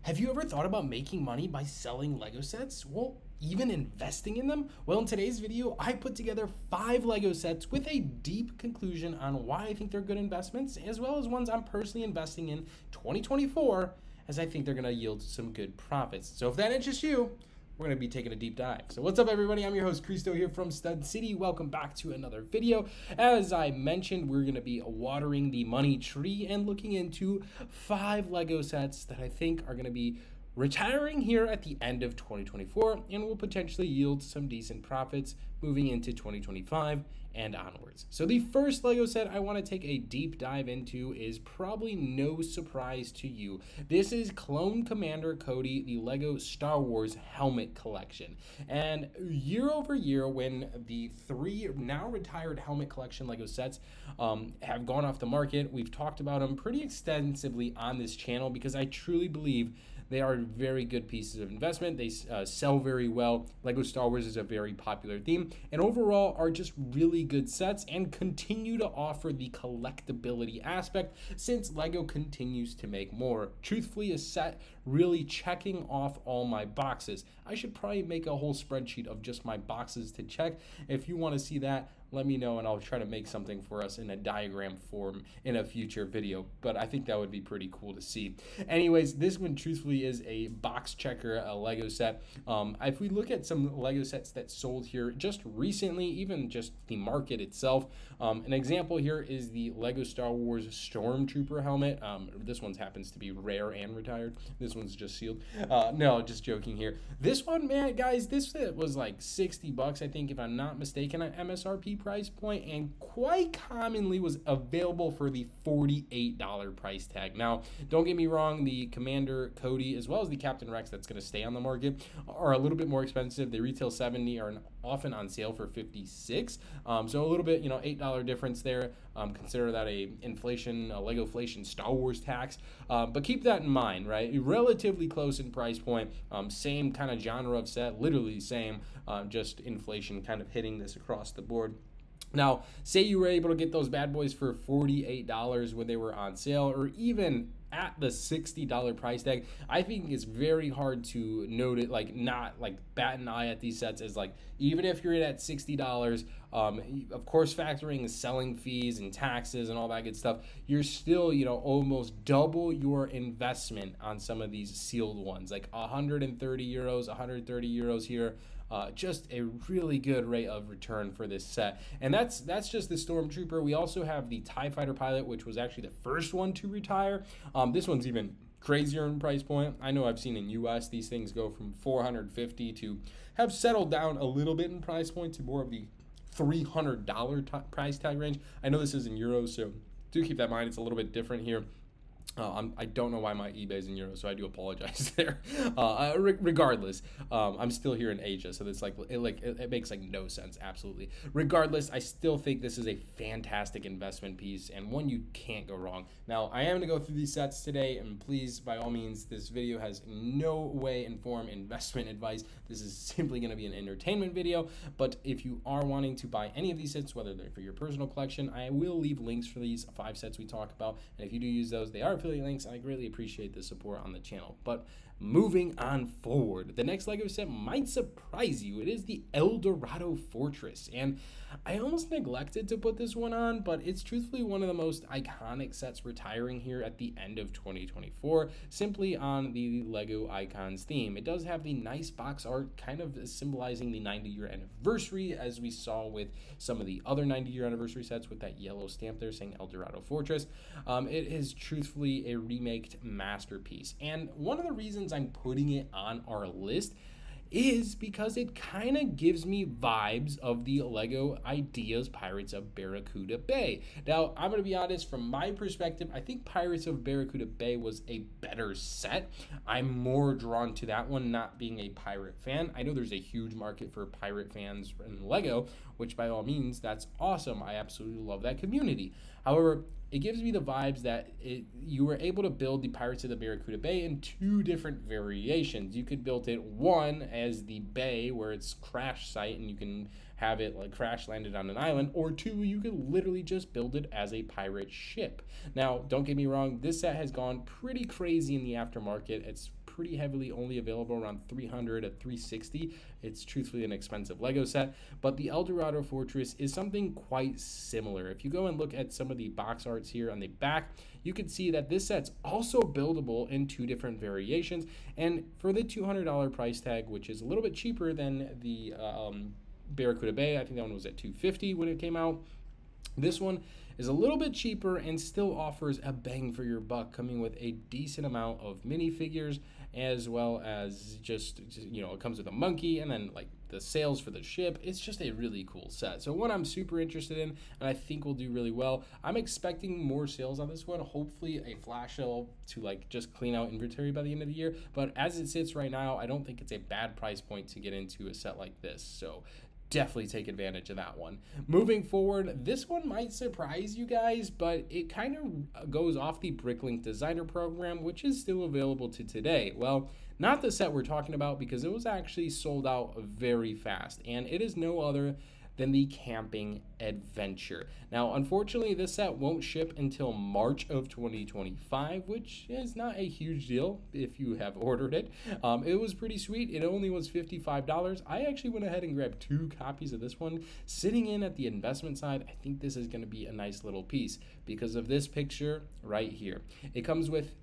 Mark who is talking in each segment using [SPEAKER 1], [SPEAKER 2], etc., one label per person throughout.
[SPEAKER 1] Have you ever thought about making money by selling Lego sets? Well, even investing in them? Well, in today's video, I put together 5 Lego sets with a deep conclusion on why I think they're good investments, as well as ones I'm personally investing in 2024, as I think they're gonna yield some good profits. So if that interests you, we're going to be taking a deep dive. So what's up, everybody? I'm your host, Cristo, here from Stud City. Welcome back to another video. As I mentioned, we're going to be watering the money tree and looking into 5 Lego sets that I think are going to be retiring here at the end of 2024 and will potentially yield some decent profits moving into 2025 and onwards. So the first Lego set I want to take a deep dive into is probably no surprise to you. This is Clone Commander Cody, the Lego Star Wars helmet collection. And year over year, when the 3 now retired helmet collection Lego sets have gone off the market, we've talked about them pretty extensively on this channel because I truly believe they are very good pieces of investment. They sell very well. Lego Star Wars is a very popular theme, and overall are just really good sets and continue to offer the collectability aspect since Lego continues to make more. Truthfully, a set really checking off all my boxes. I should probably make a whole spreadsheet of just my boxes to check. If you want to see that, let me know and I'll try to make something for us in a diagram form in a future video, but I think that would be pretty cool to see. Anyways, this one truthfully is a box checker, a Lego set. If we look at some Lego sets that sold here just recently, even just the market itself, an example here is the Lego Star Wars Stormtrooper helmet. This one happens to be rare and retired. This one's just sealed. No, just joking here. This one, man, guys, this set was like 60 bucks, I think, if I'm not mistaken, at MSRP price point, and quite commonly was available for the $48 price tag. Now, don't get me wrong, the Commander Cody as well as the Captain Rex that's going to stay on the market are a little bit more expensive. They retail 70, are often on sale for 56. So a little bit, $8 difference there. Consider that a Lego inflation Star Wars tax. But keep that in mind, right? Relatively close in price point, same kind of genre of set, literally same, just inflation kind of hitting this across the board. Now, say you were able to get those bad boys for $48 when they were on sale, or even at the $60 price tag. I think it's very hard to note it, not bat an eye at these sets as even if you're at $60, of course factoring selling fees and taxes and all that good stuff, you're still almost double your investment on some of these sealed ones, like 130 euros, 130 euros here. Just a really good rate of return for this set. And that's just the Stormtrooper. We also have the TIE Fighter Pilot, which was actually the first one to retire. This one's even crazier in price point. I know I've seen in US these things go from 450 to have settled down a little bit in price point to more of the $300 price tag range. I know this is in euros, so do keep that in mind. It's a little bit different here. I don't know why my eBay is in euros, so I do apologize there. Regardless, I'm still here in Asia, so it's it makes no sense. Absolutely. Regardless, I still think this is a fantastic investment piece and one you can't go wrong. Now, I am going to go through these sets today, and please, by all means, this video has no way inform investment advice. This is simply going to be an entertainment video. But if you are wanting to buy any of these sets, whether they're for your personal collection, I will leave links for these 5 sets we talk about, and if you do use those, they are affiliate links. I greatly appreciate the support on the channel. But moving on forward, the next Lego set might surprise you. It is the Dorado Fortress, and I almost neglected to put this one on, but it's truthfully one of the most iconic sets retiring here at the end of 2024, simply on the Lego Icons theme. It does have the nice box art kind of symbolizing the 90-year anniversary, as we saw with some of the other 90-year anniversary sets with that yellow stamp there saying Dorado Fortress. It is truthfully a remaked masterpiece, and one of the reasons I'm putting it on our list is because it kind of gives me vibes of the Lego Ideas Pirates of Barracuda Bay. Now, I'm going to be honest, from my perspective, I think Pirates of Barracuda Bay was a better set. I'm more drawn to that one, not being a pirate fan. I know there's a huge market for pirate fans in Lego, which by all means, that's awesome. I absolutely love that community. However, it gives me the vibes that you were able to build the Pirates of the Barracuda Bay in 2 different variations. You could build it one as the bay where it's crash site and you can have it like crash landed on an island, or two, you could literally just build it as a pirate ship. Now, don't get me wrong, this set has gone pretty crazy in the aftermarket. It's pretty heavily only available around 300 to 360. It's truthfully an expensive Lego set, but the Dorado Fortress is something quite similar. If you go and look at some of the box arts here on the back, you can see that this set's also buildable in two different variations, and for the $200 price tag, which is a little bit cheaper than the Barracuda Bay, I think that one was at $250 when it came out. This one is a little bit cheaper and still offers a bang for your buck, coming with a decent amount of minifigures, as well as just you know, it comes with a monkey and then like the sails for the ship. It's just a really cool set. So one I'm super interested in, and I think will do really well. I'm expecting more sales on this one, hopefully a flash sale to like just clean out inventory by the end of the year. But as it sits right now, I don't think it's a bad price point to get into a set like this. So definitely take advantage of that one. Moving forward, this one might surprise you guys, but it kind of goes off the Bricklink Designer Program, which is still available to today. Well, not the set we're talking about, because it was actually sold out very fast, and it is no other than the Camping Adventure. Now, unfortunately, this set won't ship until March of 2025, which is not a huge deal if you have ordered it. It was pretty sweet. It only was $55. I actually went ahead and grabbed 2 copies of this one. Sitting in at the investment side, I think this is going to be a nice little piece because of this picture right here. It comes with,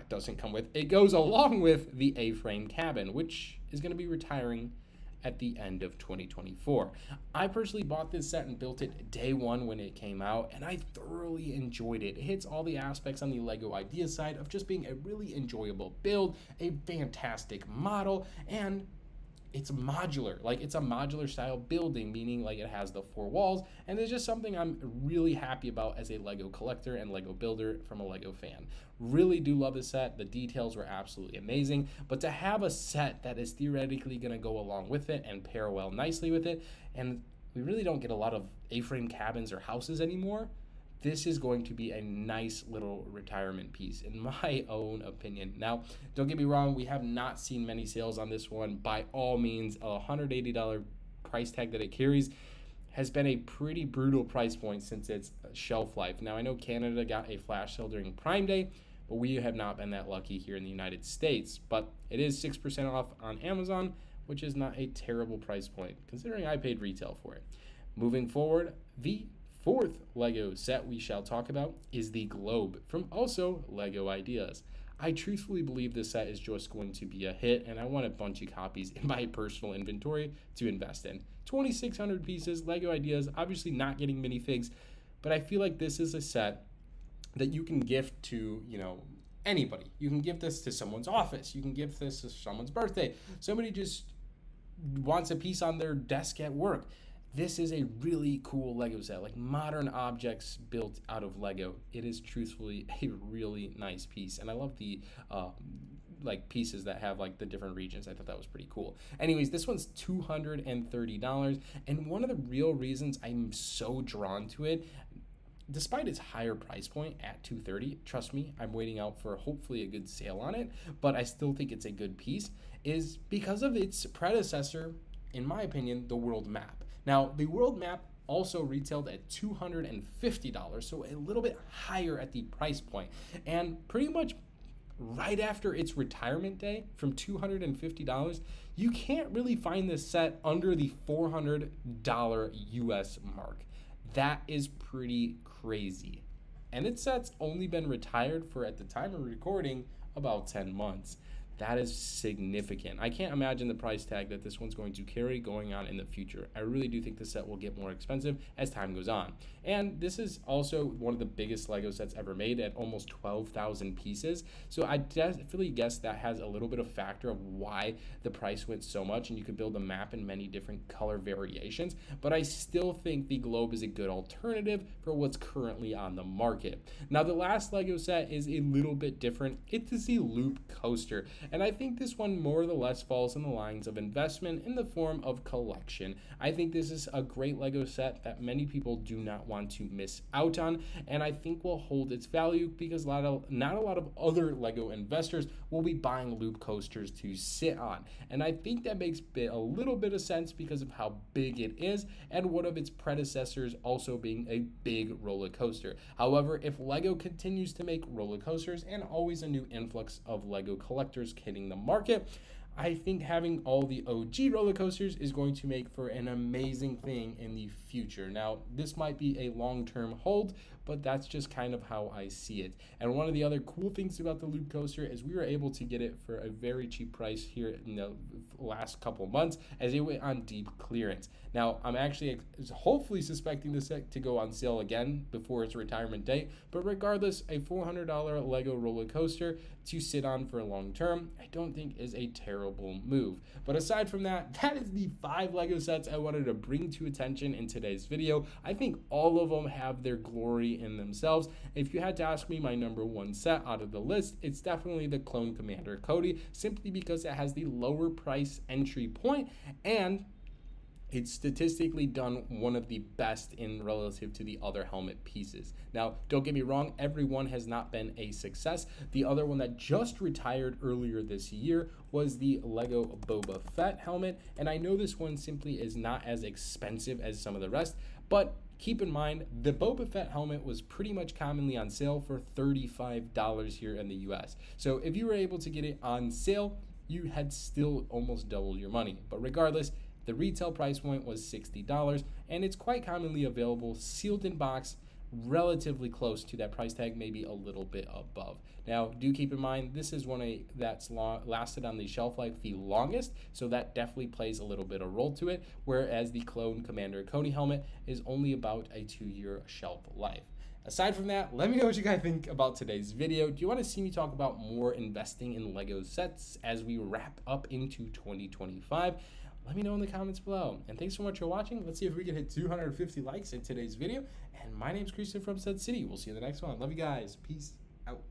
[SPEAKER 1] doesn't come with, it goes along with the A-frame cabin, which is going to be retiring at the end of 2024. I personally bought this set and built it day one when it came out, and I thoroughly enjoyed it. It hits all the aspects on the Lego idea side of just being a really enjoyable build, a fantastic model, and it's modular. Like, it's a modular style building, meaning like it has the 4 walls, and it's just something I'm really happy about as a Lego collector and Lego builder from a Lego fan. Really do love the set. The details were absolutely amazing, but to have a set that is theoretically going to go along with it and pair well nicely with it, and we really don't get a lot of A-frame cabins or houses anymore, this is going to be a nice little retirement piece, in my own opinion. Now, don't get me wrong, we have not seen many sales on this one. By all means, a $180 price tag that it carries has been a pretty brutal price point since its shelf life. Now, I know Canada got a flash sale during Prime Day, but we have not been that lucky here in the United States. But it is 6% off on Amazon, which is not a terrible price point, considering I paid retail for it. Moving forward, the 4th Lego set we shall talk about is the Globe from also Lego Ideas. I truthfully believe this set is just going to be a hit, and I want a bunch of copies in my personal inventory to invest in. 2,600 pieces, Lego Ideas, obviously not getting minifigs, but I feel like this is a set that you can gift to, you know, anybody. You can give this to someone's office. You can give this to someone's birthday. Somebody just wants a piece on their desk at work. This is a really cool Lego set, like modern objects built out of Lego. It is truthfully a really nice piece, and I love the like pieces that have like the different regions. I thought that was pretty cool. Anyways, this one's $230, and one of the real reasons I'm so drawn to it, despite its higher price point at $230, trust me, I'm waiting out for hopefully a good sale on it, but I still think it's a good piece, is because of its predecessor, in my opinion, the world map. Now, the world map also retailed at $250, so a little bit higher at the price point. And pretty much right after its retirement day from $250, you can't really find this set under the $400 US mark. That is pretty crazy. And its set's only been retired for, at the time of recording, about 10 months. That is significant. I can't imagine the price tag that this one's going to carry going on in the future. I really do think the set will get more expensive as time goes on. And this is also one of the biggest Lego sets ever made at almost 12,000 pieces. So I definitely guess that has a little bit of factor of why the price went so much, and you could build a map in many different color variations. But I still think the Globe is a good alternative for what's currently on the market. Now, the last Lego set is a little bit different. It's the Loop Coaster. and I think this one more or less falls in the lines of investment in the form of collection. I think this is a great Lego set that many people do not want to miss out on, and I think will hold its value because not a lot of other Lego investors will be buying loop coasters to sit on. And I think that makes a little bit of sense because of how big it is and one of its predecessors also being a big roller coaster. However, if Lego continues to make roller coasters and always a new influx of Lego collectors hitting the market, I think having all the OG roller coasters is going to make for an amazing thing in the future. Now, this might be a long-term hold, but that's just kind of how I see it. And one of the other cool things about the loop coaster is we were able to get it for a very cheap price here in the last couple months as it went on deep clearance. Now, I'm actually hopefully suspecting this set to go on sale again before its retirement date, but regardless, a $400 Lego roller coaster to sit on for long term, I don't think is a terrible move. But aside from that, that is the 5 Lego sets I wanted to bring to attention in today's video. I think all of them have their glory in themselves. If you had to ask me my number 1 set out of the list, it's definitely the Clone Commander Cody, simply because it has the lower price entry point and it's statistically done one of the best in relative to the other helmet pieces. Now, don't get me wrong, every one has not been a success. The other one that just retired earlier this year was the Lego Boba Fett helmet, and I know this one simply is not as expensive as some of the rest, but keep in mind, the Boba Fett helmet was pretty much commonly on sale for $35 here in the US. So if you were able to get it on sale, you had still almost doubled your money. But regardless, the retail price point was $60, and it's quite commonly available sealed in box, relatively close to that price tag, maybe a little bit above. Now, do keep in mind, this is one that's lasted on the shelf life the longest, so that definitely plays a little bit of role to it, whereas the Clone Commander Cody helmet is only about a 2-year shelf life. Aside from that, let me know what you guys think about today's video. Do you want to see me talk about more investing in Lego sets as we wrap up into 2025? Let me know in the comments below. And thanks so much for watching. Let's see if we can hit 250 likes in today's video. And my name's Christian from Stud City. We'll see you in the next one. Love you guys. Peace out.